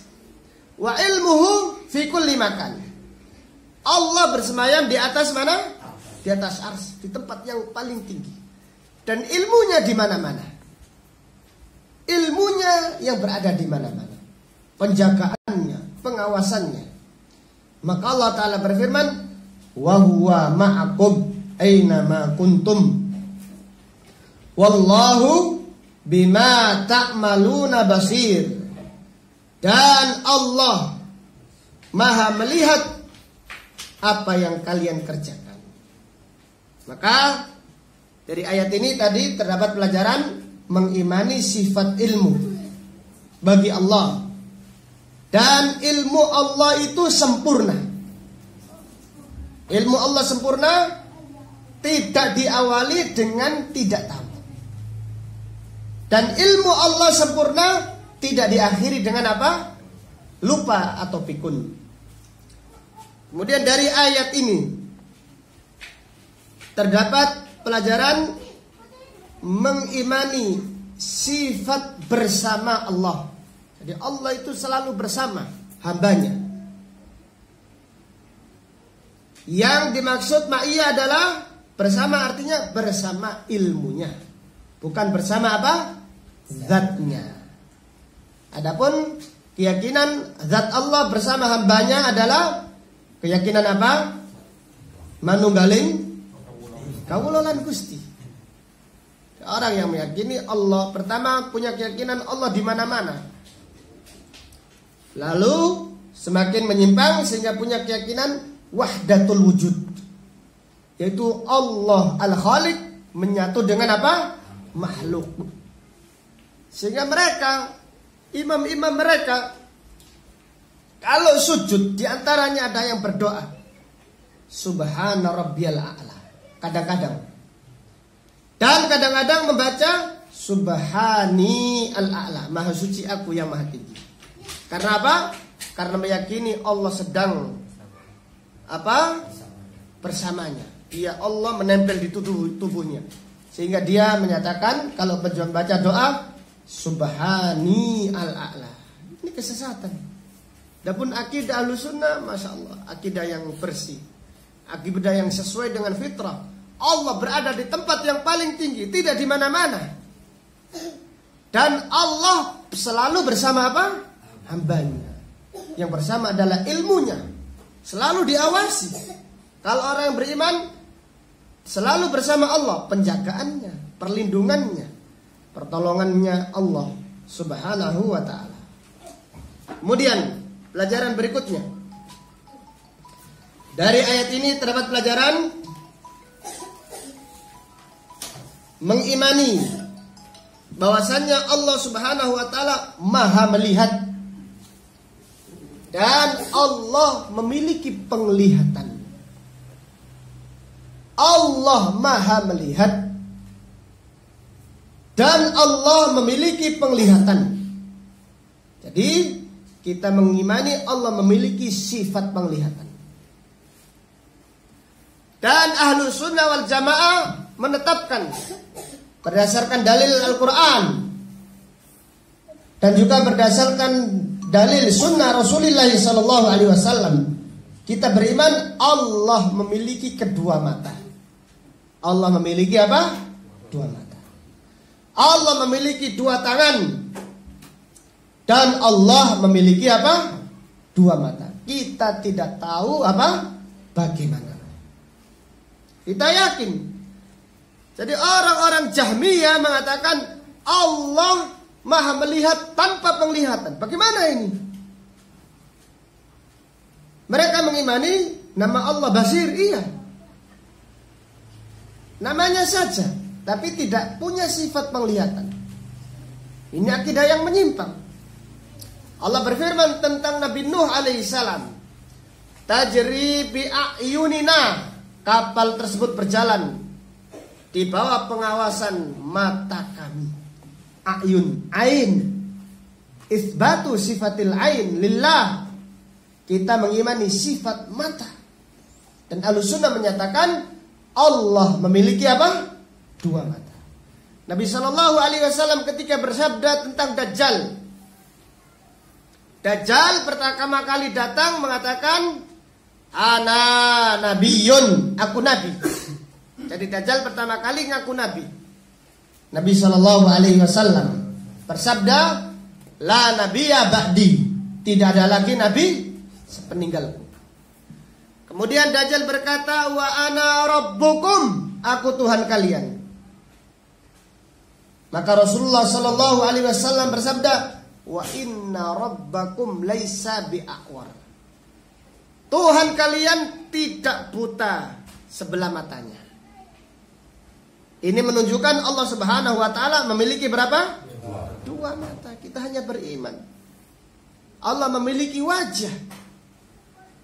wa ilmuhu fi kulli makan. Allah bersemayam di atas mana? Di atas ars, di tempat yang paling tinggi. Dan ilmunya di mana-mana. Ilmunya yang berada di mana-mana. Penjagaannya, pengawasannya. Maka Allah Ta'ala berfirman, wa huwa ma'akum aina ma kuntum. Wallahu bima ta'maluna basir. Dan Allah Maha melihat apa yang kalian kerjakan. Maka dari ayat ini tadi terdapat pelajaran mengimani sifat ilmu bagi Allah. Dan ilmu Allah itu sempurna. Ilmu Allah sempurna, tidak diawali dengan tidak tahu. Dan ilmu Allah sempurna tidak diakhiri dengan apa? Lupa atau pikun. Kemudian dari ayat ini terdapat pelajaran mengimani sifat bersama Allah. Jadi Allah itu selalu bersama hambanya. Yang dimaksud ma'iyah adalah bersama, artinya bersama ilmunya, bukan bersama apa? Zatnya. Adapun keyakinan zat Allah bersama hambanya adalah keyakinan apa? Manunggaling kawulolan Gusti. Orang yang meyakini Allah pertama punya keyakinan Allah di mana-mana. Lalu semakin menyimpang sehingga punya keyakinan wahdatul wujud. Yaitu Allah al-Khaliq menyatu dengan apa? Makhluk. Sehingga mereka, imam-imam mereka, kalau sujud diantaranya ada yang berdoa, Subhana rabbiyal a'la. Kadang-kadang. Dan kadang-kadang membaca Subhani al-a'la. Maha suci aku yang maha tinggi. Karena apa? Karena meyakini Allah sedang apa? Bersamanya. Dia Allah menempel di tubuhnya. Sehingga dia menyatakan kalau baca doa Subhani al-a'la. Ini kesesatan. Adapun akidah Ahlussunnah, Masya Allah, akidah yang bersih, akidah yang sesuai dengan fitrah. Allah berada di tempat yang paling tinggi, tidak di mana-mana. Dan Allah selalu bersama apa? Hambanya. Yang bersama adalah ilmunya. Selalu diawasi. Kalau orang yang beriman selalu bersama Allah, penjagaannya, perlindungannya, pertolongannya Allah Subhanahu wa ta'ala. Kemudian pelajaran berikutnya, dari ayat ini terdapat pelajaran mengimani bahwasannya Allah Subhanahu wa ta'ala maha melihat. Dan Allah memiliki penglihatan. Allah maha melihat. Dan Allah memiliki penglihatan. Jadi kita mengimani Allah memiliki sifat penglihatan. Dan Ahlussunnah wal Jamaah menetapkan berdasarkan dalil Al-Quran dan juga berdasarkan dalil sunnah Rasulullah SAW, kita beriman Allah memiliki kedua mata. Allah memiliki apa? Dua mata. Allah memiliki dua tangan. Dan Allah memiliki apa? 2 mata. Kita tidak tahu apa? Bagaimana. Kita yakin. Jadi orang-orang Jahmiyah mengatakan Allah Maha melihat tanpa penglihatan. Bagaimana ini? Mereka mengimani nama Allah Basir, iya. Namanya saja, tapi tidak punya sifat penglihatan. Ini akidah yang menyimpang. Allah berfirman tentang Nabi Nuh alaihissalam. Tajri bi a'yunina. Kapal tersebut berjalan di bawah pengawasan mata kami. A'yun, ain. Isbatu sifatil ain lillah. Kita mengimani sifat mata. Dan Ahlussunnah menyatakan Allah memiliki apa? 2 mata. Nabi SAW ketika bersabda tentang Dajjal. Dajjal pertama kali datang mengatakan ana nabiyun, aku nabi. Jadi Dajjal pertama kali ngaku nabi. Nabi SAW bersabda, la nabiyya ba'di, tidak ada lagi nabi sepeninggalku. Kemudian Dajjal berkata, wa ana rabbukum, aku Tuhan kalian. Maka Rasulullah SAW bersabda, wa inna rabbakum laisa bi'aqwar, Tuhan kalian tidak buta sebelah matanya. Ini menunjukkan Allah Subhanahu wa taala memiliki berapa? 2 mata. Kita hanya beriman. Allah memiliki wajah.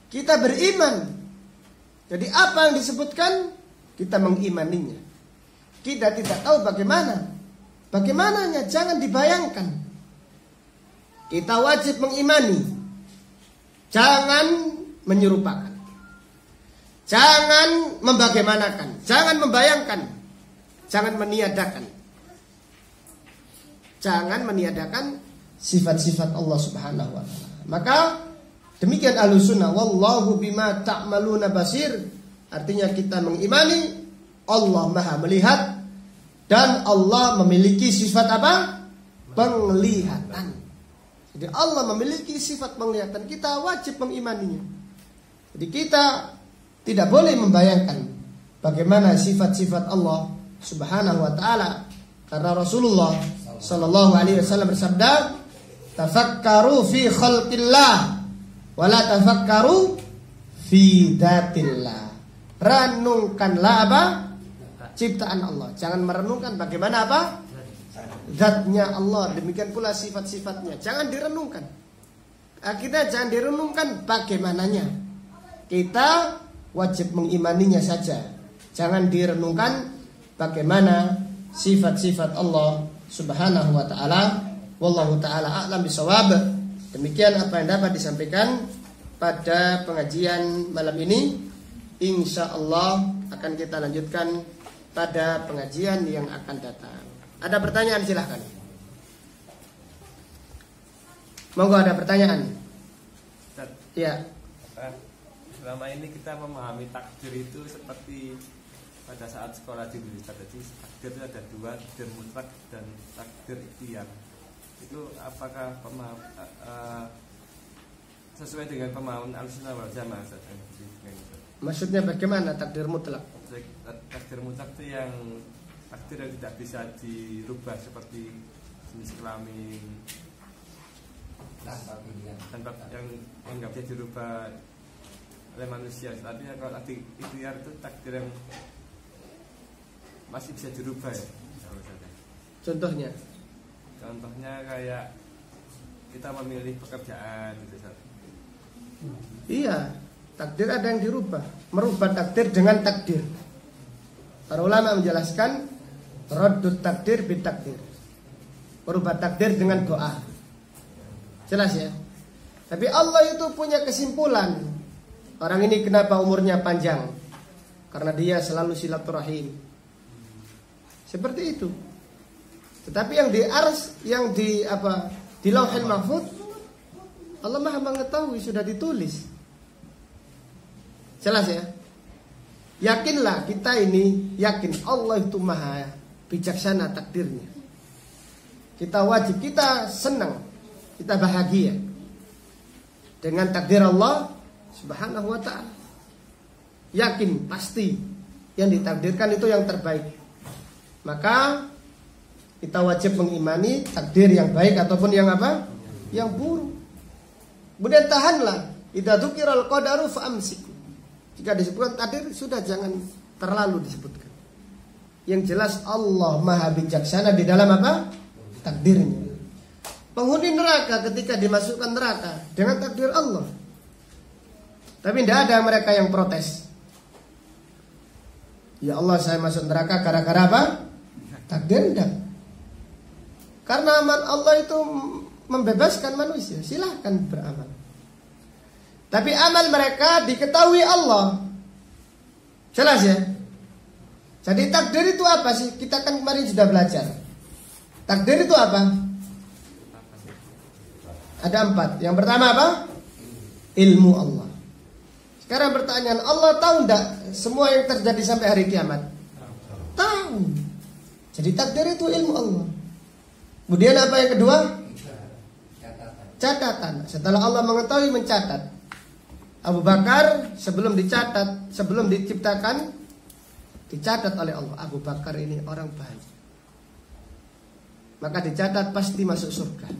Kita beriman. Jadi apa yang disebutkan kita mengimaninya. Kita tidak tahu bagaimana. Bagaimananya jangan dibayangkan. Kita wajib mengimani. Jangan menyerupakan. Jangan membagaimanakan. Jangan membayangkan. Jangan meniadakan. Jangan meniadakan sifat-sifat Allah Subhanahu wa taala. Maka demikian Ahlussunnah, wallahu bima ta'maluna basir. Artinya kita mengimani Allah Maha melihat dan Allah memiliki sifat apa? Penglihatan. Jadi Allah memiliki sifat penglihatan, kita wajib mengimaninya. Jadi kita tidak boleh membayangkan bagaimana sifat-sifat Allah Subhanahu wa taala, karena Rasulullah sallallahu alaihi wasallam bersabda, tafakkaru fi khalqillah wa la tafakkaru fi dzatillah. Renungkanlah apa? Ciptaan Allah. Jangan merenungkan bagaimana apa? Zatnya Allah. Demikian pula sifat-sifatnya. Jangan direnungkan. Kita jangan direnungkan bagaimananya. Kita wajib mengimaninya saja. Jangan direnungkan bagaimana sifat-sifat Allah Subhanahu wa taala. Wallahu taala a'lam bishawab. Demikian apa yang dapat disampaikan pada pengajian malam ini. Insyaallah akan kita lanjutkan pada pengajian yang akan datang. Ada pertanyaan silahkan. Monggo ada pertanyaan. Ya. Selama ini kita memahami takdir itu seperti pada saat sekolah di Indonesia. Jadi takdir itu ada 2, takdir mutlak dan takdir ikhtiar. Itu apakah sesuai dengan pemahaman Ahlussunnah wal Jamaah? Maksudnya bagaimana takdir mutlak? Takdir mutlak itu yang takdir yang tidak bisa dirubah, seperti jenis kelamin tanpa yang nggak bisa dirubah oleh manusia. Tapi kalau takdir ikhtiar itu takdir yang masih bisa dirubah ya. Contohnya kayak kita memilih pekerjaan gitu. Iya, takdir ada yang dirubah. Merubah takdir dengan takdir. Para ulama menjelaskan raddut takdir bitakdir. Merubah takdir dengan doa. Jelas ya. Tapi Allah itu punya kesimpulan. Orang ini kenapa umurnya panjang? Karena dia selalu silaturahim. Seperti itu. Tetapi yang di ars, yang di Lauhul Mahfuz, Allah Maha mengetahui, sudah ditulis. Jelas ya. Yakinlah kita ini, yakin Allah itu Maha bijaksana takdirnya. Kita wajib, kita senang kita bahagia dengan takdir Allah Subhanahu wa ta'ala. Yakin pasti yang ditakdirkan itu yang terbaik. Maka kita wajib mengimani takdir yang baik ataupun yang apa? Yang buruk. Kemudian tahanlah. Idza dzukiral qadaru fa'amsiku. Jika disebutkan takdir sudah jangan terlalu disebutkan. Yang jelas Allah Maha bijaksana di dalam apa? Takdirnya. Penghuni neraka ketika dimasukkan neraka dengan takdir Allah. Tapi tidak ada mereka yang protes. Ya Allah, saya masuk neraka gara-gara apa? Takdir tidak. Karena amal Allah itu membebaskan manusia. Silahkan beramal. Tapi amal mereka diketahui Allah. Jelas ya? Jadi takdir itu apa sih? Kita kan kemarin sudah belajar. Takdir itu apa? Ada 4. Yang pertama apa? Ilmu Allah. Sekarang pertanyaan, Allah tahu enggak semua yang terjadi sampai hari kiamat? Tahu. Jadi takdir itu ilmu Allah. Kemudian apa yang kedua? Catatan. Setelah Allah mengetahui, mencatat. Abu Bakar sebelum dicatat, sebelum diciptakan, dicatat oleh Allah. Abu Bakar ini orang baik. Maka dicatat pasti masuk surga.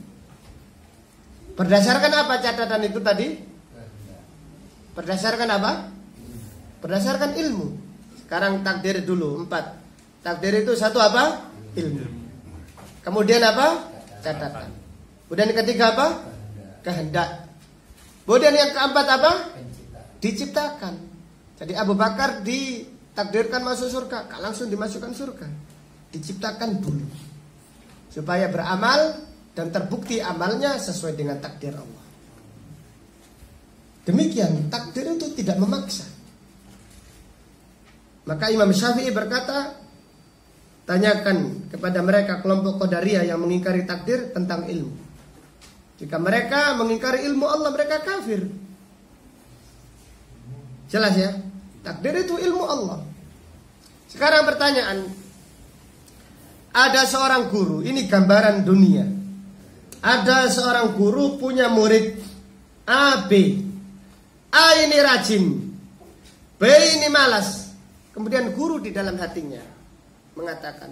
Berdasarkan apa catatan itu tadi? Berdasarkan apa? Berdasarkan ilmu. Sekarang takdir dulu 4. Takdir itu satu apa? Ilmu. Kemudian apa? Catatan. Kemudian yang ketiga apa? Kehendak. Kemudian yang keempat apa? Diciptakan. Jadi Abu Bakar ditakdirkan masuk surga, langsung dimasukkan surga. Diciptakan dulu supaya beramal dan terbukti amalnya sesuai dengan takdir Allah. Demikian, takdir itu tidak memaksa. Maka Imam Syafi'i berkata, tanyakan kepada mereka kelompok Qadariyah yang mengingkari takdir tentang ilmu. Jika mereka mengingkari ilmu Allah, mereka kafir. Jelas ya? Takdir itu ilmu Allah. Sekarang pertanyaan, ada seorang guru, ini gambaran dunia. Ada seorang guru punya murid A, B. A ini rajin, B ini malas. Kemudian guru di dalam hatinya mengatakan,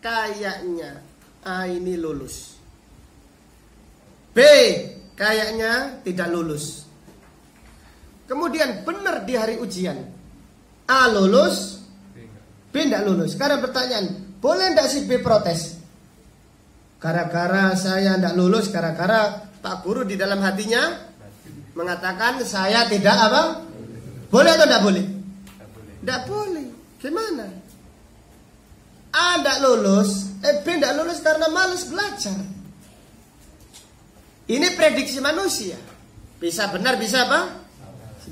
kayaknya A ini lulus, B kayaknya tidak lulus. Kemudian benar di hari ujian, A lulus, B tidak lulus. Sekarang pertanyaan, boleh tidak si B protes? Gara-gara saya tidak lulus, gara-gara Pak Guru di dalam hatinya mengatakan saya tidak apa? Boleh atau tidak boleh? Tidak boleh. Gimana? A tidak lulus, B tidak lulus karena malas belajar. Ini prediksi manusia. Bisa benar, bisa apa?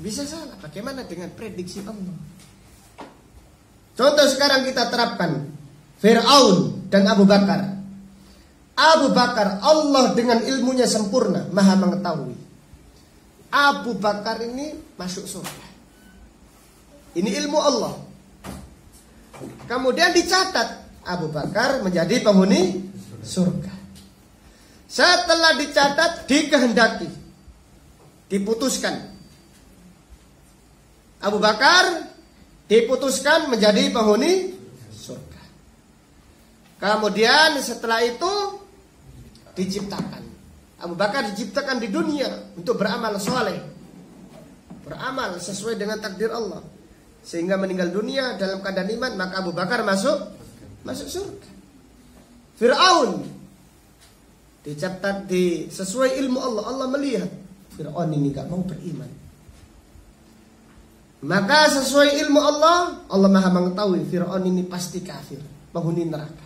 Bisa salah. Bagaimana dengan prediksi Allah? Contoh sekarang kita terapkan Fir'aun dan Abu Bakar. Abu Bakar, Allah dengan ilmunya sempurna, maha mengetahui. Abu Bakar ini masuk surga. Ini ilmu Allah. Kemudian dicatat Abu Bakar menjadi penghuni surga. Setelah dicatat, dikehendaki, diputuskan, Abu Bakar diputuskan menjadi penghuni surga. Kemudian setelah itu diciptakan. Abu Bakar diciptakan di dunia untuk beramal soleh, beramal sesuai dengan takdir Allah, sehingga meninggal dunia dalam keadaan iman. Maka Abu Bakar masuk surga. Fir'aun dicatat sesuai ilmu Allah. Allah melihat Fir'aun ini gak mau beriman, maka sesuai ilmu Allah, Allah maha mengetahui Fir'aun ini pasti kafir, penghuni neraka.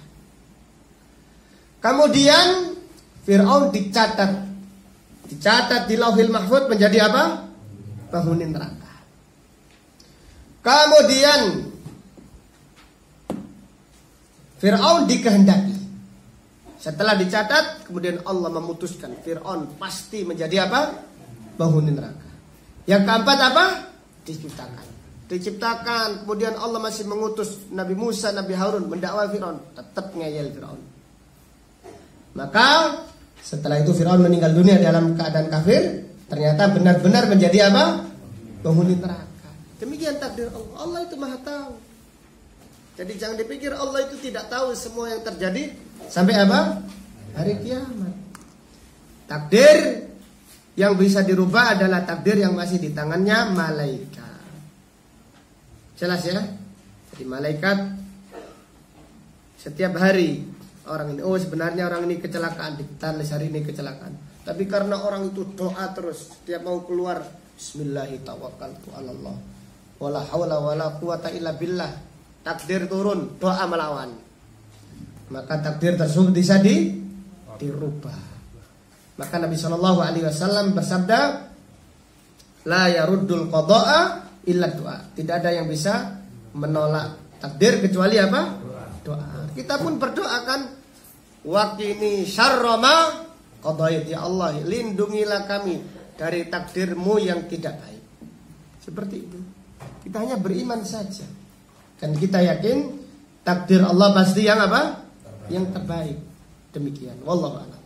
Kemudian Fir'aun dicatat di Lauhil Mahfuz menjadi apa? Penghuni neraka. Kemudian Fir'aun dikehendaki. Setelah dicatat, kemudian Allah memutuskan Fir'aun pasti menjadi apa? Penghuni neraka. Yang keempat apa? Diciptakan. Kemudian Allah masih mengutus Nabi Musa, Nabi Harun mendakwai Fir'aun. Tetap ngeyel Fir'aun. Maka Setelah itu Firaun meninggal dunia dalam keadaan kafir, ternyata benar-benar menjadi apa? Penghuni neraka. Demikian takdir Allah. Allah itu Maha tahu. Jadi jangan dipikir Allah itu tidak tahu semua yang terjadi sampai apa? Hari kiamat. Takdir yang bisa dirubah adalah takdir yang masih di tangannya malaikat. Jelas ya? Jadi malaikat setiap hari orang ini, oh sebenarnya orang ini kecelakaan, ditulis hari ini kecelakaan. Tapi karena orang itu doa terus, setiap mau keluar, Bismillahirrahmanirrahim, wala haula wala quwata illa billah. Takdir turun, doa melawan. Maka takdir tersebut bisa dirubah. Maka Nabi SAW bersabda, la yaruddul qada'a illa doa. Tidak ada yang bisa menolak takdir kecuali apa? Doa. Kita pun berdoa kan, waqini syarra ma qadait, ya Allah, lindungilah kami dari takdirmu yang tidak baik. Seperti itu. Kita hanya beriman saja. Dan kita yakin takdir Allah pasti yang apa? Yang terbaik. Demikian. Wallahu a'lam.